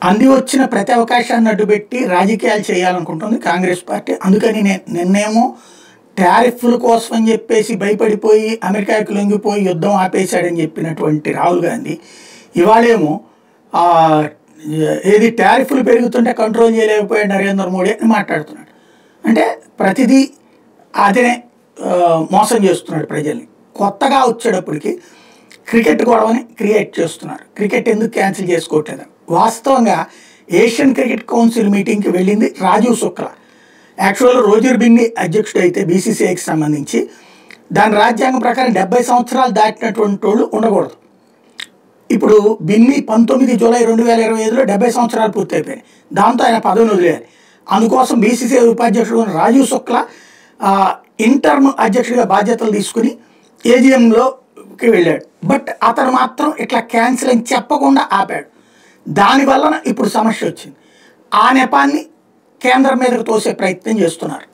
అంది వచ్చిన ప్రతి అవకాశాన్ని అడ్డుపెట్టి రాజకీయాలు చేయాలనుకుంటుంది కాంగ్రెస్ పార్టీ. అందుకని నిన్నేమో టారిఫ్ల కోసం అని చెప్పేసి భయపడిపోయి అమెరికాకి లొంగిపోయి యుద్ధం ఆపేశాడని చెప్పినటువంటి రాహుల్ గాంధీ ఇవాళేమో ఏది టారిఫ్లు పెరుగుతుంటే కంట్రోల్ చేయలేకపోయాడు నరేంద్ర మోడీ అని మాట్లాడుతున్నాడు. అంటే ప్రతిదీ అదే మోసం చేస్తున్నాడు ప్రజల్ని. కొత్తగా వచ్చేటప్పటికి క్రికెట్ గొడవని క్రియేట్ చేస్తున్నారు. క్రికెట్ ఎందుకు క్యాన్సిల్ చేసుకోవట్లేదు? వాస్తవంగా ఏషియన్ క్రికెట్ కౌన్సిల్ మీటింగ్కి వెళ్ళింది రాజీవ్ శుక్లా. యాక్చువల్గా రోజర్ బిన్నీ అధ్యక్షుడు అయితే బీసీసీఐకి సంబంధించి దాని రాజ్యాంగం ప్రకారం 70 సంవత్సరాలు దాటినటువంటి వాళ్ళు ఉండకూడదు. ఇప్పుడు బిన్నీ 19 జూలై 2025లో 70 సంవత్సరాలు పూర్తయిపోయాయి. దాంతో ఆయన పదవిని వదిలేయాలి. అందుకోసం బీసీసీఐ ఉపాధ్యక్షుడు రాజీవ్ శుక్లా ఇంటర్మ్ అధ్యక్షుడిగా బాధ్యతలు తీసుకుని ఏజీఎంలోకి వెళ్ళాడు. బట్ అతను మాత్రం ఇట్లా క్యాన్సిల్ అని చెప్పకుండా ఆపాడు. దానివల్ల ఇప్పుడు సమస్య వచ్చింది. ఆ నెపాన్ని కేంద్రం మీదకు తోసే ప్రయత్నం చేస్తున్నారు.